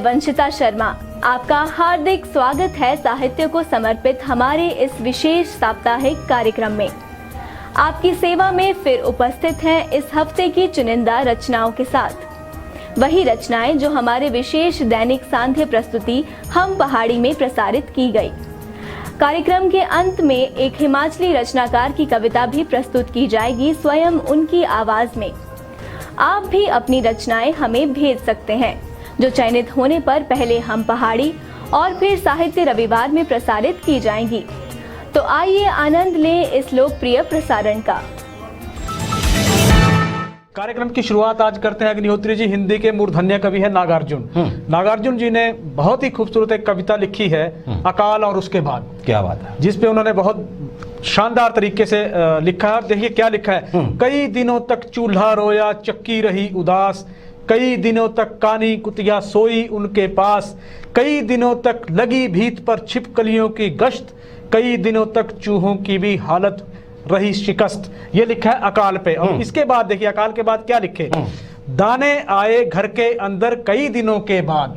वंशिता शर्मा। आपका हार्दिक स्वागत है साहित्य को समर्पित हमारे इस विशेष साप्ताहिक कार्यक्रम में। आपकी सेवा में फिर उपस्थित हैं इस हफ्ते की चुनिंदा रचनाओं के साथ। वही रचनाएं जो हमारे विशेष दैनिक सांध्य प्रस्तुति हम पहाड़ी में प्रसारित की गई। कार्यक्रम के अंत में एक हिमाचली रचनाकार की कविता भी प्रस्तुत की जाएगी स्वयं उनकी आवाज में। आप भी अपनी रचनाएं हमें भेज सकते हैं, जो चयनित होने पर पहले हम पहाड़ी और फिर साहित्य रविवार में प्रसारित की जाएंगी। तो आइए आनंद लें इस लोकप्रिय प्रसारण का। कार्यक्रम की शुरुआत आज करते हैं अग्निहोत्री जी। हिंदी के मूर्धन्य कवि है नागार्जुन। नागार्जुन जी ने बहुत ही खूबसूरत एक कविता लिखी है, अकाल और उसके बाद। क्या बात है। जिसपे उन्होंने बहुत शानदार तरीके से लिखा है। देखिए क्या लिखा है। कई दिनों तक चूल्हा रोया, चक्की रही उदास, कई दिनों तक कानी कुतिया सोई उनके पास, कई दिनों तक लगी भीत पर छिपकलियों की गश्त, कई दिनों तक चूहों की भी हालत रही शिकस्त। ये लिखा है अकाल पे। और इसके बाद देखिए अकाल के बाद क्या लिखे। दाने आए घर के अंदर कई दिनों के बाद,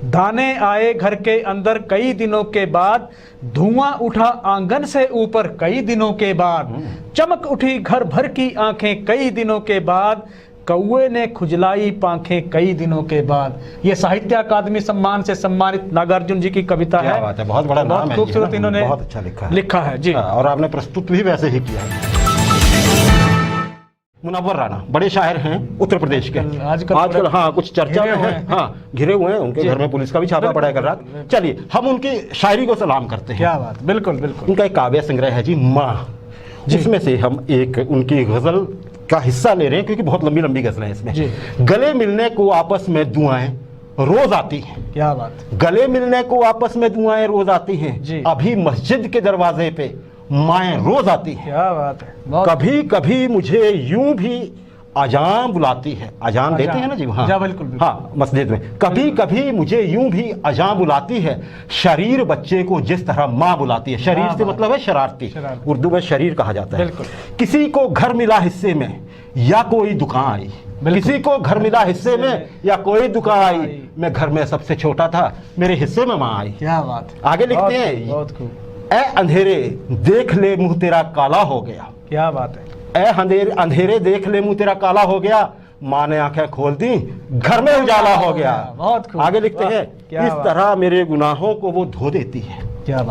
दाने आए घर के अंदर कई दिनों के बाद, धुआं उठा आंगन से ऊपर कई दिनों के बाद, चमक उठी घर भर की आंखें कई दिनों के बाद, कौए ने खुजलाई पांखें कई दिनों के बाद। ये साहित्य अकादमी सम्मान से सम्मानित नागार्जुन जी की कविता है। क्या बात है, बहुत बड़ा नाम है। खूबसूरत इन्होंने बहुत अच्छा लिखा है जी। और आपने प्रस्तुत भी वैसे ही किया है। मुनव्वर राणा बड़े शायर हैं उत्तर प्रदेश के। आजकल हाँ कुछ चर्चा में है। हाँ घिरे हुए हैं, उनके घर में पुलिस का भी छापा पड़ा है कल रात। चलिए हम उनकी शायरी को सलाम करते हैं। क्या बात, बिल्कुल बिल्कुल। उनका एक काव्य संग्रह है जी माँ, जिसमें से हम एक उनकी गजल का हिस्सा ले रहे हैं, क्योंकि बहुत लंबी लंबी गजलें हैं इसमें। गले मिलने को आपस में दुआएं रोज आती हैं। क्या बात। गले मिलने को आपस में दुआएं रोज आती हैं, अभी मस्जिद के दरवाजे पे माएँ रोज आती हैं। क्या बात है। कभी कभी मुझे यूं भी अजान बुलाती है। अजान देते हैं ना जी। हाँ बिल्कुल। हाँ मस्जिद में। कभी कभी मुझे यूं भी अजान बुलाती है, शरीर बच्चे को जिस तरह माँ बुलाती है। शरीर से मतलब है शरारती, उर्दू में शरीर कहा जाता है। किसी को घर मिला हिस्से में या कोई दुकान आई, किसी को घर मिला हिस्से में या कोई दुकान आई, मैं घर में सबसे छोटा था, मेरे हिस्से में माँ आई। क्या बात। आगे लिखते हैं, बहुत खूब। ए अंधेरे देख ले मुंह तेरा काला हो गया। क्या बात है। ए अंधेरे देख ले मुंह तेरा काला हो गया, माँ ने आंखें खोल दी, घर में उजाला हो गया। बहुत खूब। आगे लिखते हैं, इस तरह मेरे गुनाहों को वो धो देती है।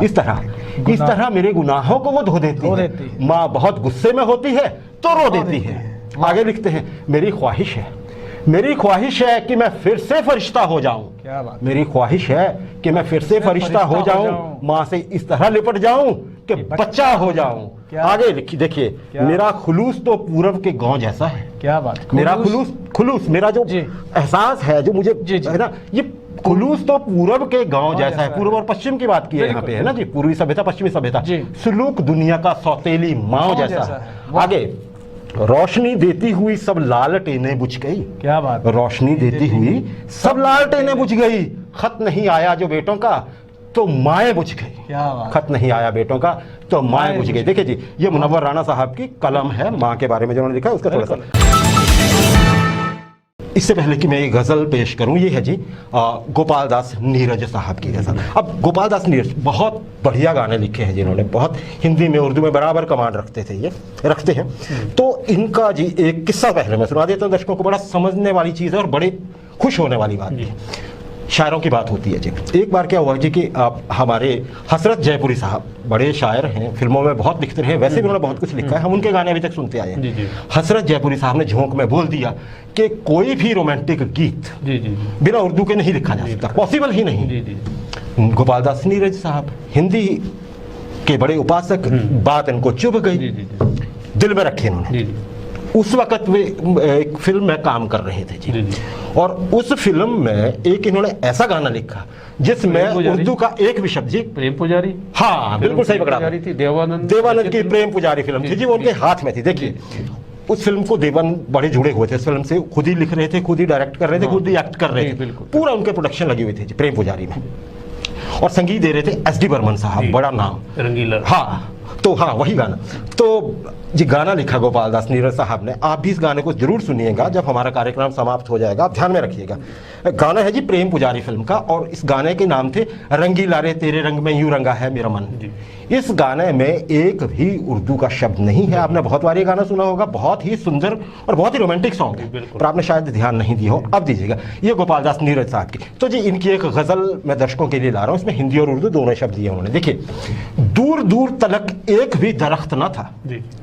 इस तरह मेरे गुनाहों को वो धो देती है। माँ बहुत गुस्से में होती है तो रो देती है। आगे लिखते हैं, मेरी ख्वाहिश है कि मैं फिर से फरिश्ता हो जाऊं। क्या बात। मेरी ख्वाहिश है कि मैं फिर से फरिश्ता हो जाऊं, माँ से इस तरह लिपट जाऊं कि बच्चा हो जाऊं। आगे देखिए, मेरा खुलूस तो पूरब के गांव जैसा है। क्या बात। मेरा खुलूस मेरा जो एहसास है, जो मुझे है ना, ये खुलूस तो पूरब के गांव जैसा है। पूर्व और पश्चिम की बात की है यहाँ पे, है ना जी। पूर्वी सभ्यता पश्चिमी सभ्यता, सुलूक दुनिया का सौतेली माँ जैसा है। आगे, रोशनी देती हुई सब लालटेनें बुझ गई। क्या बात। रोशनी देती हुई सब लालटेनें बुझ गई, खत नहीं आया जो बेटों का तो माएँ बुझ गई। क्या बात। खत नहीं आया बेटों का तो माएँ बुझ गई। देखिए जी, ये मुनव्वर राणा साहब की कलम है। माँ के बारे में जो उन्होंने लिखा है उसका थोड़ा सा। इससे पहले कि मैं ये गज़ल पेश करूं, ये है जी गोपाल दास नीरज साहब की गज़ल। अब गोपाल दास नीरज बहुत बढ़िया गाने लिखे हैं जिन्होंने, बहुत हिंदी में उर्दू में बराबर कमांड रखते हैं। तो इनका जी एक किस्सा पहले मैं सुना देता हूँ दर्शकों को। बड़ा समझने वाली चीज़ है और बड़े खुश होने वाली बात है। शायरों की बात होती है जी। एक बार क्या हुआ जी कि हमारे हसरत जयपुरी साहब बड़े शायर हैं, फिल्मों में बहुत लिखते रहे, वैसे भी उन्होंने बहुत कुछ लिखा है, हम उनके गाने अभी तक सुनते आए हैं। हसरत जयपुरी साहब ने झोंक में बोल दिया कि कोई भी रोमांटिक गीत बिना उर्दू के नहीं लिखा जा सकता, पॉसिबल ही नहीं। गोपाल दास नीरज साहब हिंदी के बड़े उपासक, बात इनको चुभ गई, दिल में रखी इन्होंने। उस वक्त वे एक फिल्म में काम कर रहे थे जी। और उस फिल्म में एक इन्होंने ऐसा गाना लिखा जिसमें उर्दू का एक भी शब्द जी। प्रेम पुजारी। हाँ बिल्कुल सही पकड़ा। देवानंद की प्रेम पुजारी फिल्म थी जी, वो उनके हाथ में थी। देखिए उस फिल्म को देवन बड़े जुड़े हुए थे इस फिल्म से, खुद ही लिख रहे थे, खुद ही डायरेक्ट कर रहे थे, खुद ही एक्ट कर रहे थे, पूरा उनके प्रोडक्शन लगी हुई थी प्रेम पुजारी में। और संगीत दे रहे थे एस डी बर्मन साहब, बड़ा नाम, रंगीला। हाँ तो हाँ वही गाना, तो जी गाना लिखा गोपाल दास नीरज साहब ने। आप भी इस गाने को जरूर सुनिएगा जब हमारा कार्यक्रम समाप्त हो जाएगा, आप ध्यान में रखिएगा। गाना है जी प्रेम पुजारी फिल्म का, और इस गाने के नाम थे रंगीला रे तेरे रंग में यूं रंगा है मेरा मन। इस गाने में एक भी उर्दू का शब्द नहीं है। आपने बहुत बार ये गाना सुना होगा, बहुत ही सुंदर और बहुत ही रोमांटिक सॉन्ग है, पर आपने शायद ध्यान नहीं दिया हो। अब दीजिएगा, ये गोपाल दास नीरज साहब की। तो जी इनकी एक गजल मैं दर्शकों के लिए ला रहा हूँ, इसमें हिंदी और उर्दू दोनों शब्द दिए उन्होंने। देखिए, दूर दूर तलक एक भी दरख्त न था,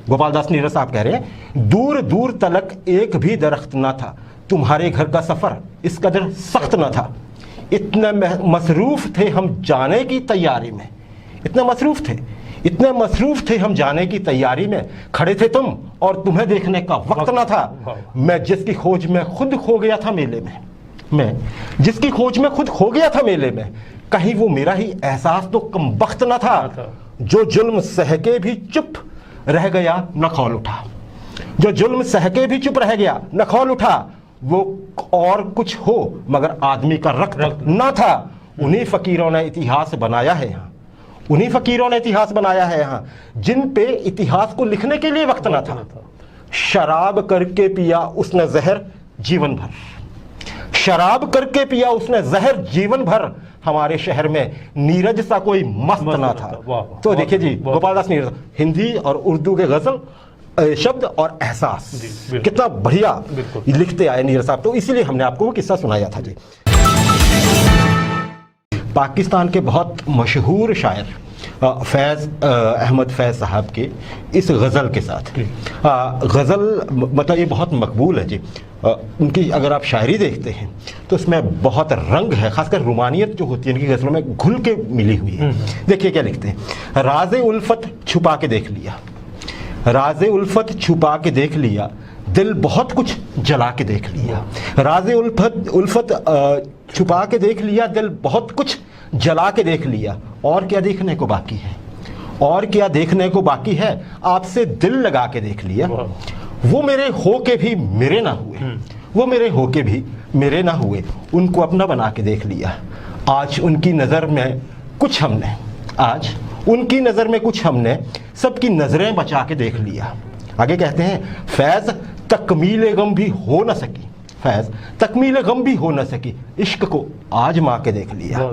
गोपाल दास नीरज साहब कह रहे हैं, दूर दूर तलक एक भी दरख्त न था, तुम्हारे घर का सफर इस कदर सख्त न था, इतने मसरूफ थे हम जाने की तैयारी में, इतने मसरूफ थे हम जाने की तैयारी में, खड़े थे तुम और तुम्हें देखने का वक्त न था, मैं जिसकी खोज में खुद खो गया था मेले में, मैं जिसकी खोज में खुद खो गया था मेले में, कहीं वो मेरा ही एहसास तो कमबख्त न था, जो जुल्म सहके भी चुप रह गया न खौल उठा, जो जुल्म सहके भी चुप रह गया न खौल उठा, वो और कुछ हो मगर आदमी का रक्त न था, उन्हीं फकीरों ने इतिहास बनाया है यहाँ, उन्हीं फकीरों ने इतिहास बनाया है यहाँ, जिन पे इतिहास को लिखने के लिए वक्त न था, शराब करके पिया उसने जहर जीवन भर, शराब करके पिया उसने जहर जीवन भर, हमारे शहर में नीरज सा कोई मस्त ना था। तो देखिए जी गोपाल दास नीरज, हिंदी और उर्दू के गजल शब्द और एहसास कितना बढ़िया लिखते आए नीरज साहब, तो इसीलिए हमने आपको वो किस्सा सुनाया था जी। पाकिस्तान के बहुत मशहूर शायर फैज़ अहमद फैज़ साहब के इस गज़ल के साथ, गज़ल मतलब ये बहुत मकबूल है जी, उनकी अगर आप शायरी देखते हैं तो उसमें बहुत रंग है, खासकर रुमानियत जो होती है इनकी गज़लों में घुल के मिली हुई है। देखिए क्या लिखते हैं, राज़े उल्फत छुपा के देख लिया, राज़े उल्फत छुपा के देख लिया, दिल बहुत कुछ जला के देख लिया, राज़े उल्फत छुपा के देख लिया, दिल बहुत कुछ जला के देख लिया, और क्या देखने को बाकी है, और क्या देखने को बाकी है, आपसे दिल लगा के देख लिया, वो मेरे हो के भी मेरे ना हुए, वो मेरे हो के भी मेरे ना हुए, उनको अपना बना के देख लिया, आज उनकी नज़र में कुछ हमने, आज उनकी नज़र में कुछ हमने, सबकी नज़रें बचा के देख लिया। आगे कहते हैं, फैज़ तकमील गम भी हो न सकी, फैज़ तकमील गम भी हो न सकी, इश्क को आजमा के देख लिया।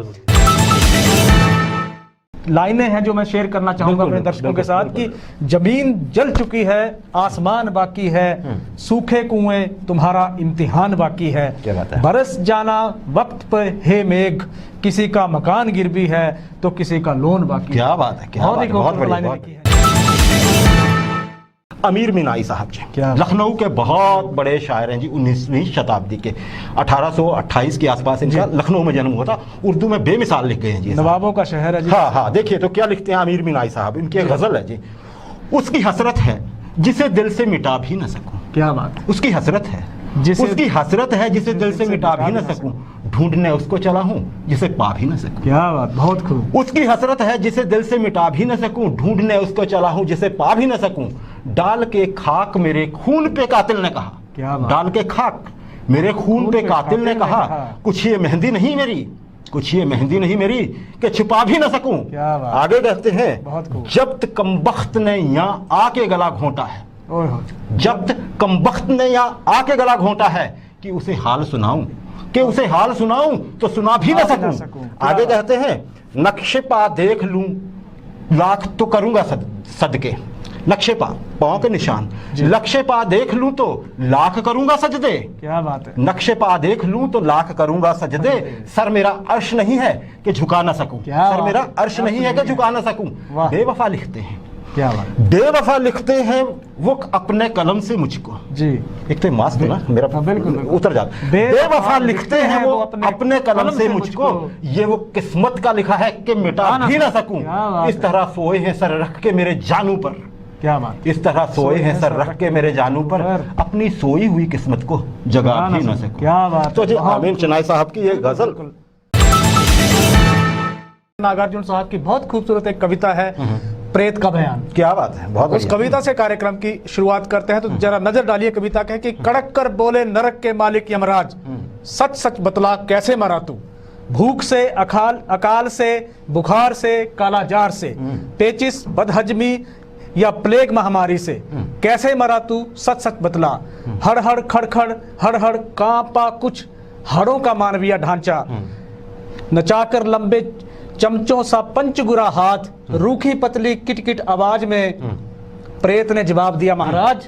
लाइनें हैं जो मैं शेयर करना चाहूंगा अपने दर्शकों के साथ कि जमीन जल चुकी है, आसमान बाकी है, सूखे कुएं तुम्हारा इम्तिहान बाकी है, बरस जाना वक्त पे है मेघ, किसी का मकान गिर भी है तो किसी का लोन बाकी। क्या बात है, क्या बात है, बहुत बढ़िया। अमीर मीनाई साहब जी लखनऊ के बहुत बड़े शायर हैं जी, 19वीं शताब्दी के, 1828 के आसपास इनका लखनऊ में जन्म हुआ था, उर्दू में बेमिसाल लिख गए हैं जी, नवाबों का शहर है जी। हाँ हाँ, देखिए तो क्या लिखते हैं अमीर मीनाई साहब, इनकी एक गजल है जी, उसकी हसरत है जिसे दिल से मिटा भी न सकूं, क्या बात, उसकी हसरत है उसकी हसरत है जिसे दिल से मिटा भी न सकूं, ढूंढने उसको चला हूं जिसे पा भी न सकूं, क्या बात, बहुत खूब। उसकी हसरत है जिसे दिल से मिटा भी न सकूं, ढूंढने उसको चला हूं जिसे पा भी न सकूं, डाल के खाक मेरे खून पे कातिल ने कहा, क्या बात, डाल के खाक मेरे खून पे कातिल ने कहा, कुछ ये मेहंदी नहीं मेरी, कुछ ये मेहंदी नहीं मेरी कि छुपा भी न सकूं। आगे कहते हैं, जब्त कमबख्त ने यहाँ आके गला घोंटा है, जब्त कमबख्त ने यहाँ आके गला घोंटा है, कि उसे हाल सुनाऊं, कि उसे हाल सुनाऊं तो सुना भी न सकूं। आगे कहते हैं, नक्शे पा देख लूं लाख तो करूंगा सदके, नक्शे पा पांव के निशान, नक्शे पा देख लूं तो लाख करूंगा सजदे, क्या बात है, नक्शे पा देख लूं तो लाख करूंगा सजदे, सर मेरा अर्श नहीं है कि झुका ना सकूं, सर मेरा अर्श नहीं है कि झुका ना सकूं। बेवफा लिखते हैं, क्या बात, बेवफा लिखते हैं वो अपने कलम से मुझको जी, एक तो मास्क ना मेरा बिल्कुल उतर जाता, बेवफा लिखते हैं वो अपने कलम से मुझको, ये वो किस्मत का लिखा है कि मिटा भी ना सकूं, इस तरह सोए हैं सर रख के मेरे जानू पर, क्या बात, इस तरह सोए हैं सर रख के मेरे जानू पर, अपनी सोई हुई किस्मत को जगा भी ना सकूं। क्या बात। तो जी आमीन चिनाई साहब की ये गजल, नागार्जुन साहब की बहुत खूबसूरत एक कविता है, प्रेत का बयान। क्या बात है, बहुत उस कविता से कार्यक्रम की शुरुआत करते हैं, तो जरा नजर डालिए कविता के कि कड़क कर बोले नरक के मालिक यमराज, सच सच बतला कैसे मरा तू, भूख से, अकाल से, बुखार से, कालाजार से, पेचिस, बदहजमी या प्लेग महामारी से। कैसे मरा तू, सच सच बतला। हड़ हड़ खड़खड़, हड़ हड़ कांपा कुछ हड़ों का मानवीय ढांचा। नचाकर लंबे चमचों सा पंचगुरा हाथ, रूखी पतली किटकिट आवाज में प्रेत ने जवाब दिया, महाराज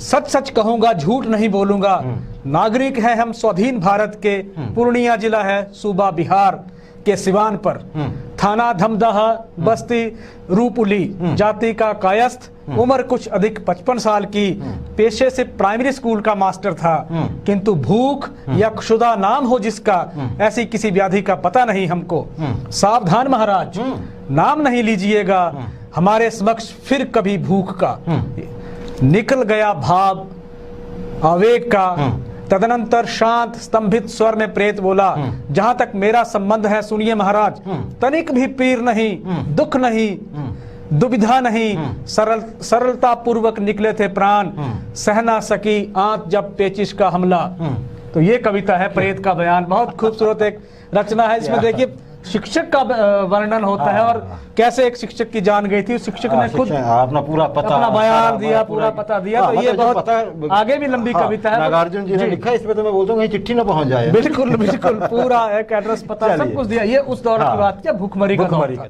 सच सच कहूंगा, झूठ नहीं बोलूंगा। नागरिक हैं हम स्वाधीन भारत के, पूर्णिया जिला है सूबा बिहार के सिवान पर। थाना धमदाहा, बस्ती रूपउली, जाति का कायस्थ, उम्र कुछ अधिक 55 साल की, पेशे से प्राइमरी स्कूल का मास्टर था, किंतु भूख या क्षुधा नाम हो जिसका, ऐसी किसी व्याधि का पता नहीं हमको। सावधान महाराज, नाम नहीं लीजिएगा हमारे समक्ष फिर कभी भूख का। निकल गया भाव आवेग का। तदनंतर शांत स्तंभित स्वर में प्रेत बोला, जहां तक मेरा संबंध है सुनिए महाराज, तनिक भी पीर नहीं, दुख नहीं, दुविधा नहीं, सरलता पूर्वक निकले थे प्राण, सह ना सकी आंत जब पेचिश का हमला। तो ये कविता है प्रेत का बयान। बहुत खूबसूरत एक रचना है। इसमें देखिए शिक्षक का वर्णन होता है और कैसे एक शिक्षक की जान गई थी। उस शिक्षक ने खुद अपना पूरा पता, अपना बयान दिया, पूरा पता दिया। तो ये बहुत आगे भी लंबी कविता है। नागार्जुन जी ने लिखा है इसमें, तो मैं बोलता हूँ चिट्ठी ना पहुंच जाए। बिल्कुल बिल्कुल, पूरा एक एड्रेस पता सब कुछ दिया। ये उस दौर की बात क्या, भूखमरी का दौर था।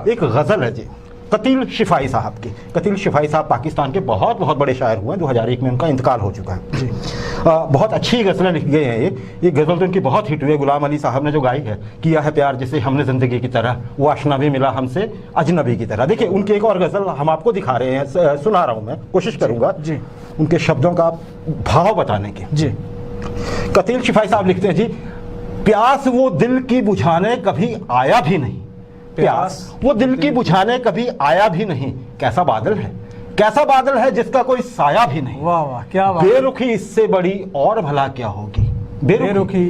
एक गजल है जी कतील शिफाई साहब की। कतील शिफाई साहब पाकिस्तान के बहुत बहुत बड़े शायर हुए हैं। 2001 में उनका इंतकाल हो चुका है जी। बहुत अच्छी गज़लें लिख गए हैं। ये गज़ल तो उनकी बहुत हिट हुई है। गुलाम अली साहब ने जो गाई है, किया है प्यार जिसे हमने ज़िंदगी की तरह, वो आशना भी मिला हमसे अजनबी की तरह। देखिए उनकी एक और गज़ल हम आपको दिखा रहे हैं, सुना रहा हूँ मैं, कोशिश करूँगा जी उनके शब्दों का भाव बताने के। जी कतील शिफाई साहब लिखते हैं जी, प्यास वो दिल की बुझाने कभी आया भी नहीं, प्यास वो दिल की बुझाने कभी आया भी नहीं, कैसा बादल है, कैसा बादल है जिसका कोई साया भी नहीं। वाह वाह, क्या बात। बेरुखी इससे बड़ी और भला क्या होगी, बेरुखी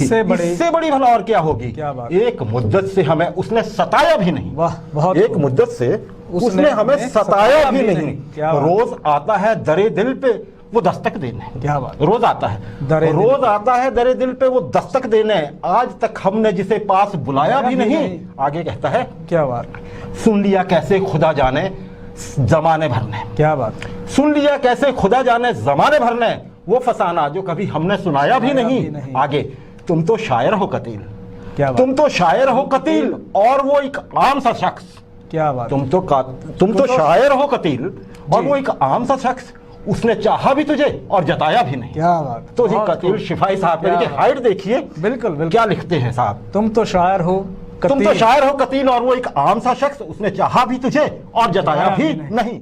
इससे बड़ी भला और क्या होगी। क्या बात। एक मुद्दत से हमें उसने सताया भी नहीं। वाह, बहुत एक मुद्दत से उसने हमें सताया भी नहीं। रोज आता है दरे दिल पे वो दस्तक देने। क्या बात। रोज आता है दरे दिल पे वो दस्तक देने, आज तक हमने जिसे पास बुलाया भी नहीं। आगे कहता है, क्या बात। सुन लिया कैसे खुदा जाने जमाने भर ने, क्या बात। सुन लिया कैसे खुदा जाने जमाने भर ने, वो फसाना जो कभी हमने सुनाया भी नहीं। आगे, तुम तो शायर हो कतील, क्या बात। तुम तो शायर हो कतील और वो एक आम सा शख्स। क्या बात। तुम तो शायर हो कतील और वो एक आम सा शख्स, उसने चाहा भी तुझे और जताया भी नहीं। क्या बात। तो जी कतील शिफाई साहब की हाइट देखिए। बिल्कुल क्या लिखते हैं साहब, तुम तो शायर हो कतील और वो एक आम सा शख्स, उसने चाहा भी तुझे और जताया भी नहीं।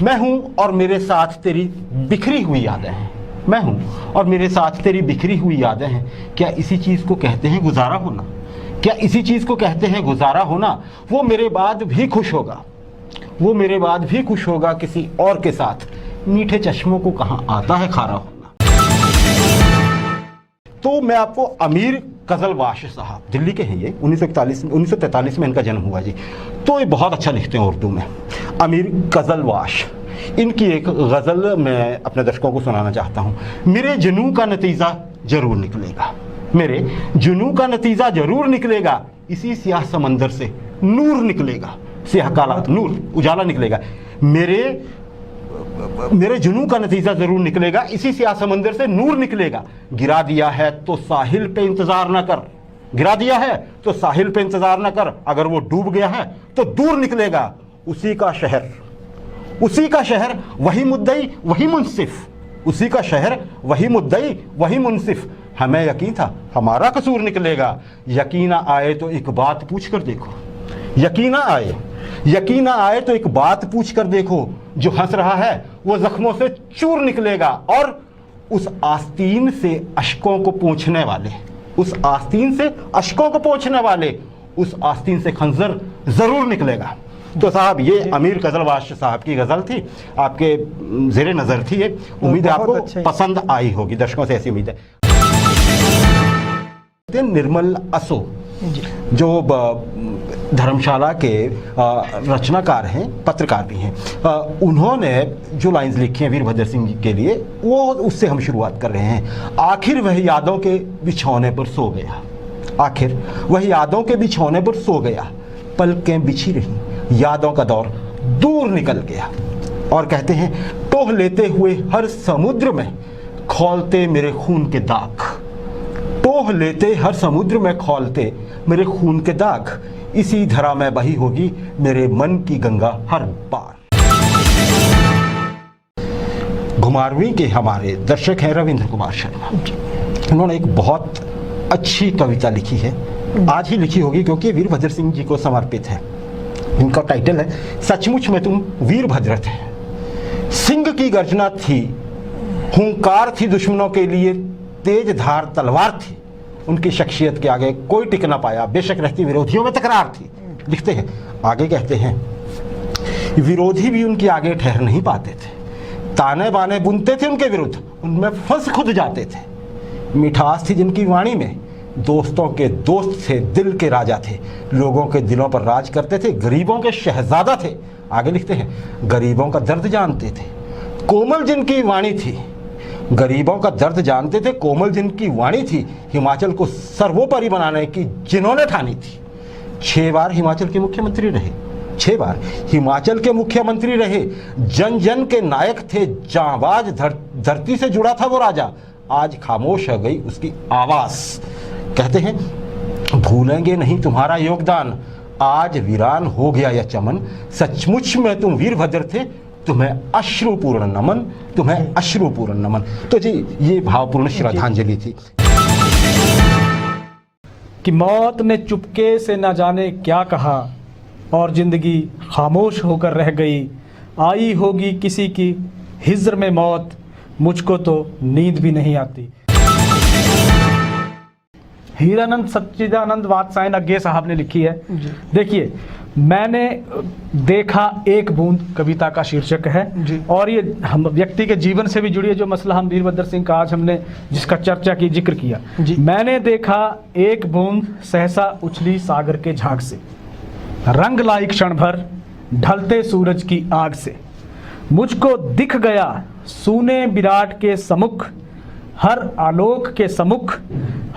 मैं हूं और मेरे साथ तेरी बिखरी हुई यादें हैं, मैं हूं और मेरे साथ तेरी बिखरी हुई यादें हैं। क्या इसी चीज को कहते हैं गुजारा होना, क्या इसी चीज को कहते हैं गुजारा होना। वो मेरे बाद भी खुश होगा, वो मेरे बाद भी खुश होगा किसी और के साथ, मीठे चश्मों को कहां आता है खारा होना। तो मैं आपको अमीर कजलवाश साहब, दिल्ली के हैं ये, 1943 में इनका जन्म हुआ जी। तो ये बहुत अच्छा लिखते हैं उर्दू में, अमीर कजलवाश। इनकी एक गज़ल मैं अपने दर्शकों को सुनाना चाहता हूँ। मेरे जुनून का नतीजा जरूर निकलेगा, मेरे जुनून का नतीजा जरूर निकलेगा, इसी सियाह समंदर से नूर निकलेगा, सियाह काला नूर उजाला निकलेगा। मेरे जुनून का नतीजा जरूर निकलेगा, इसी सियाह समंदर से नूर निकलेगा। गिरा दिया है तो साहिल पे इंतजार न कर, गिरा दिया है तो साहिल पे इंतजार न कर, अगर वो डूब गया है तो दूर निकलेगा। उसी का शहर वही मुद्दई वही मुंसिफ, उसी का शहर वही मुद्दई वही मुंसिफ। हमें यकीन था हमारा कसूर निकलेगा, यकीन आए तो एक बात पूछ कर देखो, यकीन आए तो एक बात पूछ कर देखो, जो हंस रहा है वो जख्मों से चूर निकलेगा। और उस आस्तीन से अश्कों को पोंछने वाले, उस आस्तीन से खंजर जरूर निकलेगा। तो साहब ये अमीर कजलवाश साहब की गजल थी, आपके जेरे नजर थी ये। उम्मीद है आपको पसंद आई होगी, दर्शकों से ऐसी उम्मीद है। निर्मल असो जो धर्मशाला के रचनाकार हैं, पत्रकार भी हैं। उन्होंने जो लाइंस लिखी हैं वीरभद्र सिंह जी के लिए, वो उससे हम शुरुआत कर रहे हैं। आखिर वह यादों के बिछौने पर सो गया, आखिर वह यादों के बिछौने पर सो गया, पलकें बिछी रहीं, यादों का दौर दूर निकल गया। और कहते हैं, टोह लेते हुए हर समुद्र में खौलते मेरे खून के दाग, टोह लेते हर समुद्र में खौलते मेरे खून के दाग, इसी धरा में बही होगी मेरे मन की गंगा हर बार। घुमारवीं के हमारे दर्शक हैं रविंद्र कुमार शर्मा। उन्होंने एक बहुत अच्छी कविता लिखी है, आज ही लिखी होगी क्योंकि वीरभद्र सिंह जी को समर्पित है। इनका टाइटल है सचमुच में तुम वीरभद्र थे। सिंह की गर्जना थी, हुंकार थी दुश्मनों के लिए, तेज धार तलवार थी, उनकी शख्सियत के आगे कोई टिक ना पाया, बेशक रहती विरोधियों में तकरार थी। लिखते हैं, आगे कहते हैं, विरोधी भी उनके आगे ठहर नहीं पाते थे, ताने बाने बुनते थे उनके विरुद्ध, उनमें फंस खुद जाते थे। मिठास थी जिनकी वाणी में, दोस्तों के दोस्त थे, दिल के राजा थे, लोगों के दिलों पर राज करते थे, गरीबों के शहजादा थे। आगे लिखते हैं, गरीबों का दर्द जानते थे, कोमल जिनकी वाणी थी, गरीबों का दर्द जानते थे, कोमल जिनकी वाणी थी, हिमाचल को सर्वोपरि बनाने की जिन्होंने ठानी थी। 6 बार हिमाचल के मुख्यमंत्री रहे, 6 बार हिमाचल के मुख्यमंत्री रहे, जन जन के नायक थे, जांबाज धरती से जुड़ा था वो राजा, आज खामोश हो गई उसकी आवाज। कहते हैं, भूलेंगे नहीं तुम्हारा योगदान, आज वीरान हो गया यह चमन, सचमुच में तुम वीरभद्र थे, तुम्हें अश्रुपूर्ण नमन, तुम्हें अश्रुपूर्ण नमन। तो जी ये भावपूर्ण श्रद्धांजलि थी। कि मौत ने चुपके से न जाने क्या कहा और जिंदगी खामोश होकर रह गई, आई होगी किसी की हिज्र में मौत, मुझको तो नींद भी नहीं आती। हीरानंद सच्चिदानंद वात्सायन अज्ञे साहब ने लिखी है। देखिए, मैंने देखा एक बूंद कविता का शीर्षक है और ये हम व्यक्ति के जीवन से भी जुड़ी है, जो मसला हम वीरभद्र सिंह का आज हमने जिसका चर्चा की, जिक्र किया। मैंने देखा एक बूंद सहसा उछली सागर के झाग से, रंग लाई क्षण भर ढलते सूरज की आग से, मुझको दिख गया सूने विराट के सम्मुख, हर आलोक के सम्मुख,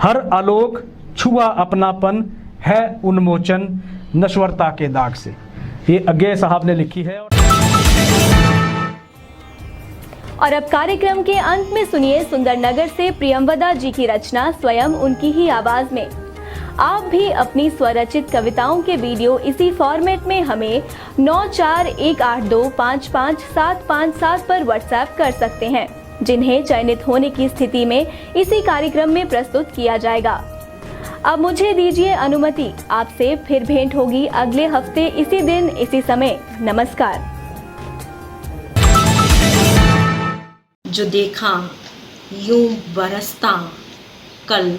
हर आलोक छुआ अपनापन है उन्मोचन नश्वरता के दाग से। ये अज्ञे साहब ने लिखी है। और अब कार्यक्रम के अंत में सुनिए सुंदरनगर से प्रियंवदा जी की रचना स्वयं उनकी ही आवाज में। आप भी अपनी स्वरचित कविताओं के वीडियो इसी फॉर्मेट में हमें 9418255757 पर व्हाट्सएप कर सकते हैं, जिन्हें चयनित होने की स्थिति में इसी कार्यक्रम में प्रस्तुत किया जाएगा। अब मुझे दीजिए अनुमति, आपसे फिर भेंट होगी अगले हफ्ते इसी दिन इसी समय। नमस्कार। जो देखा यूं बरसता कल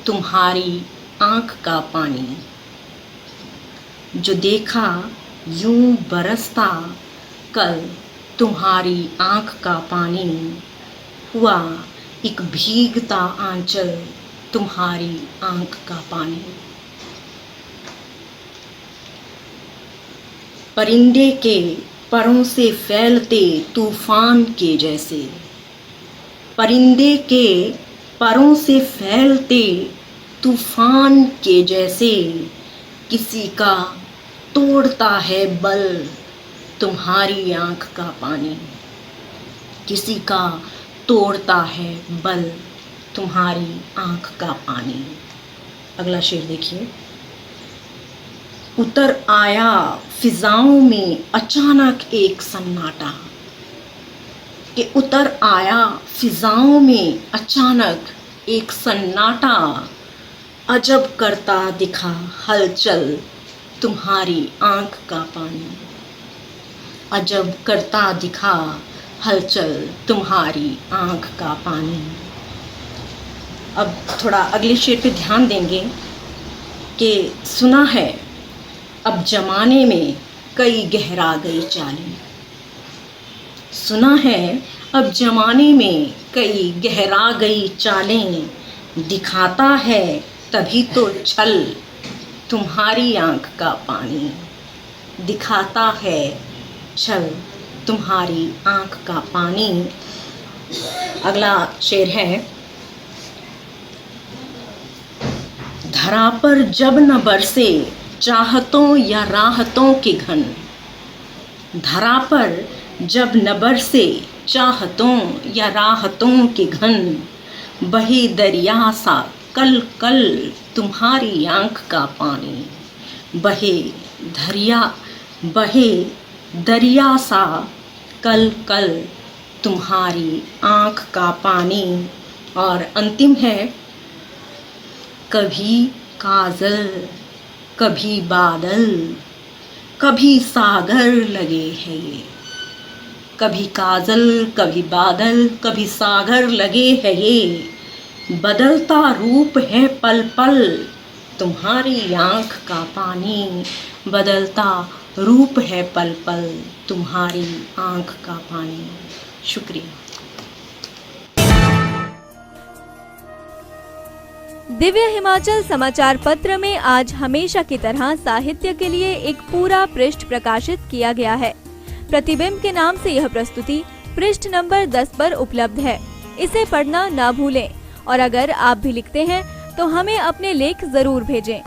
तुम्हारी आंख का पानी, जो देखा यूं बरसता कल तुम्हारी आंख का पानी, हुआ एक भीगता आंचल तुम्हारी आंख का पानी। परिंदे के परों से फैलते तूफान के जैसे, परिंदे के परों से फैलते तूफान के जैसे, किसी का तोड़ता है बल तुम्हारी आंख का पानी, किसी का तोड़ता है बल तुम्हारी आंख का पानी। अगला शेर देखिए। उतर आया फिजाओं में अचानक एक सन्नाटा, कि उतर आया फिजाओं में अचानक एक सन्नाटा, अजब करता दिखा हलचल तुम्हारी आंख का पानी, अजब करता दिखा हलचल तुम्हारी आंख का पानी। अब थोड़ा अगले शेर पे ध्यान देंगे कि सुना है अब जमाने में कई गहरा गई चालें, सुना है अब जमाने में कई गहरा गई चालें, दिखाता है तभी तो छल तुम्हारी आंख का पानी, दिखाता है छल तुम्हारी आंख का पानी। अगला शेर है, धरा पर जब न बरसे चाहतों या राहतों के घन, धरा पर जब न बरसे चाहतों या राहतों के घन, बहे दरिया सा कल कल तुम्हारी आंख का पानी, बहे दरिया सा कल कल तुम्हारी आंख का पानी। और अंतिम है, कभी काजल कभी बादल कभी सागर लगे हैं ये, कभी काजल कभी बादल कभी सागर लगे है ये, बदलता रूप है पल पल तुम्हारी आंख का पानी, बदलता रूप है पल पल तुम्हारी आंख का पानी। शुक्रिया। दिव्य हिमाचल समाचार पत्र में आज हमेशा की तरह साहित्य के लिए एक पूरा पृष्ठ प्रकाशित किया गया है। प्रतिबिंब के नाम से यह प्रस्तुति पृष्ठ नंबर 10 पर उपलब्ध है। इसे पढ़ना ना भूलें और अगर आप भी लिखते हैं तो हमें अपने लेख जरूर भेजें।